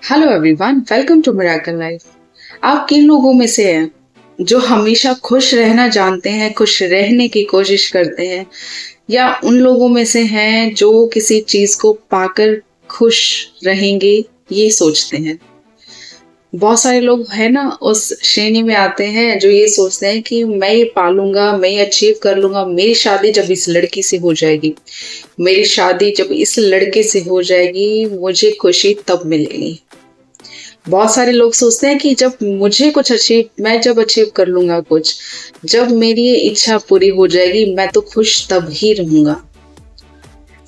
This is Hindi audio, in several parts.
Hello everyone, welcome to Miracle Life. आप किन लोगों में से हैं जो हमेशा खुश रहना जानते हैं, खुश रहने की कोशिश करते हैं, या उन लोगों में से हैं जो किसी चीज को पाकर खुश रहेंगे ये सोचते हैं। बहुत सारे लोग हैं ना, उस श्रेणी में आते हैं जो ये सोचते हैं कि मैं ये पालूंगा, मैं ये अचीव कर लूंगा, मेरी शादी जब इस लड़की से हो जाएगी, मेरी शादी जब इस लड़के से हो जाएगी, मुझे खुशी तब मिलेगी। बहुत सारे लोग सोचते हैं कि जब मुझे कुछ अचीव मैं जब अचीव कर लूंगा कुछ, जब मेरी ये इच्छा पूरी हो जाएगी, मैं तो खुश तब ही रहूंगा।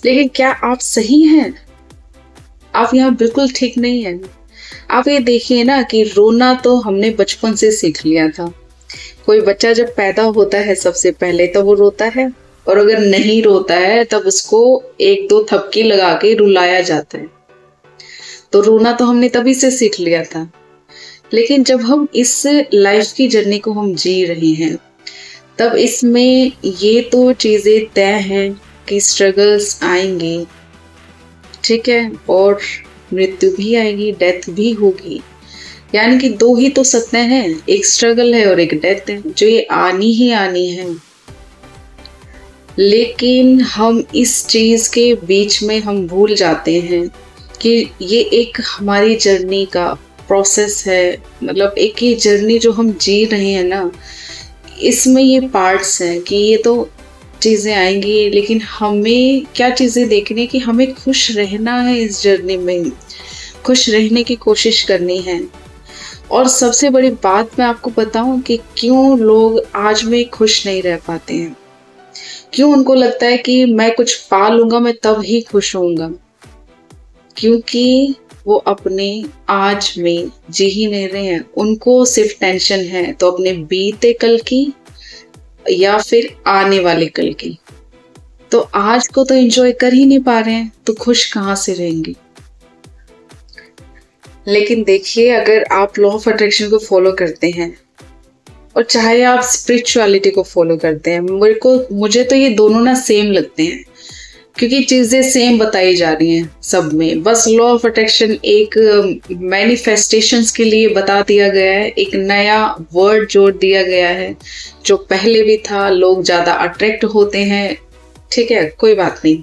लेकिन क्या आप सही हैं? आप यहाँ बिल्कुल ठीक नहीं हैं। आप ये देखिए ना कि रोना तो हमने बचपन से सीख लिया था। कोई बच्चा जब पैदा होता है सबसे पहले तो वो रोता है, और अगर नहीं रोता है तब उसको एक दो थपकी लगा के रुलाया जाता है। तो रोना तो हमने तभी से सीख लिया था। लेकिन जब हम इस लाइफ की जर्नी को हम जी रहे हैं, तब इसमें ये तो चीजें तय हैं कि स्ट्रगल्स आएंगे, ठीक है, और मृत्यु भी आएगी, डेथ भी होगी। यानी कि दो ही तो सत्य हैं, एक स्ट्रगल है और एक डेथ है, जो ये आनी ही आनी है। लेकिन हम इस चीज के बीच में हम भूल जाते हैं कि ये एक हमारी जर्नी का प्रोसेस है। मतलब एक ही जर्नी जो हम जी रहे हैं ना, इसमें ये पार्ट्स हैं कि ये तो चीजें आएंगी, लेकिन हमें क्या चीजें देखनी है कि हमें खुश रहना है इस जर्नी में, खुश रहने की कोशिश करनी है। और सबसे बड़ी बात मैं आपको बताऊं कि क्यों लोग आज में खुश नहीं रह पाते हैं, क्यों उनको लगता है कि मैं कुछ पा लूंगा मैं तब ही खुश होऊंगा। क्योंकि वो अपने आज में जी ही नहीं रहे हैं। उनको सिर्फ टेंशन है तो अपने बीते कल की या फिर आने वाले कल की। तो आज को तो एंजॉय कर ही नहीं पा रहे हैं, तो खुश कहाँ से रहेंगे। लेकिन देखिए, अगर आप लॉ ऑफ अट्रैक्शन को फॉलो करते हैं और चाहे आप स्पिरिचुअलिटी को फॉलो करते हैं, मुझे तो ये दोनों ना सेम लगते हैं, क्योंकि चीजें सेम बताई जा रही हैं सब में। बस लॉ ऑफ अट्रैक्शन एक मैनिफेस्टेशंस के लिए बता दिया गया है, एक नया वर्ड जोड़ दिया गया है। जो पहले भी था, लोग ज्यादा अट्रैक्ट होते हैं, ठीक है, कोई बात नहीं।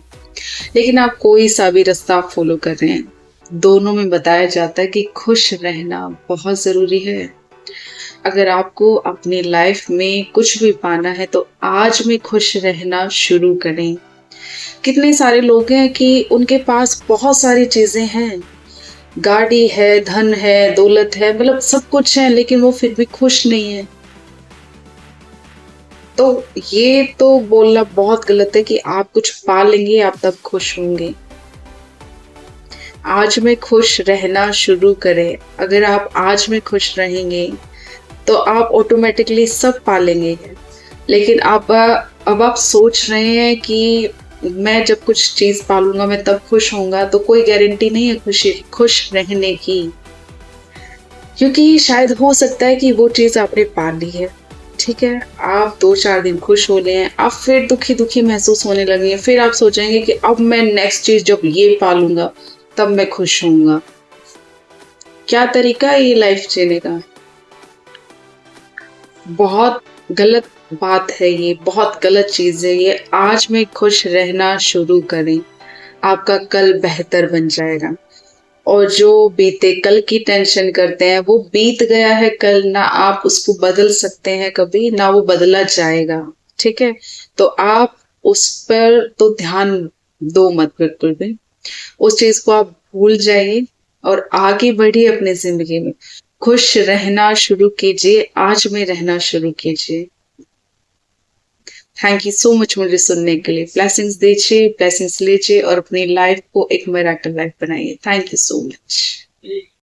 लेकिन आप कोई सा भी रास्ता फॉलो कर रहे हैं, दोनों में बताया जाता है कि खुश रहना बहुत जरूरी है। अगर आपको अपनी लाइफ में कुछ भी पाना है तो आज में खुश रहना शुरू करें। कितने सारे लोग हैं कि उनके पास बहुत सारी चीजें हैं, गाड़ी है, धन है, दौलत है, मतलब सब कुछ है, लेकिन वो फिर भी खुश नहीं है। तो ये तो बोलना बहुत गलत है कि आप कुछ पा लेंगे आप तब खुश होंगे। आज में खुश रहना शुरू करें। अगर आप आज में खुश रहेंगे तो आप ऑटोमेटिकली सब पा लेंगे। लेकिन अब आप सोच रहे हैं कि मैं जब कुछ चीज पालूंगा मैं तब खुश होऊंगा, तो कोई गारंटी नहीं है खुश रहने की। क्योंकि शायद हो सकता है कि वो चीज आपने पा ली है, ठीक है, आप 2-4 दिन खुश हो ले हैं, आप फिर दुखी दुखी महसूस होने लगे हैं, फिर आप सोचेंगे कि अब मैं नेक्स्ट चीज जब ये पालूंगा तब मैं खुश होऊंगा। क्या तरीका है ये लाइफ जीने का? बहुत गलत बात है ये, बहुत गलत चीज है ये। आज में खुश रहना शुरू करें, आपका कल बेहतर बन जाएगा। और जो बीते कल की टेंशन करते हैं, वो बीत गया है कल, ना आप उसको बदल सकते हैं कभी, ना वो बदला जाएगा, ठीक है। तो आप उस पर तो ध्यान दो मत, बिल्कुल भी उस चीज को आप भूल जाइए और आगे बढ़िए अपनी जिंदगी में। खुश रहना शुरू कीजिए, आज में रहना शुरू कीजिए। थैंक यू सो मच मुझे सुनने के लिए। ब्लेसिंग्स दीजिए, ब्लेसिंग्स लीजिए और अपनी लाइफ को एक मिरेकल लाइफ बनाइए। Thank you so much.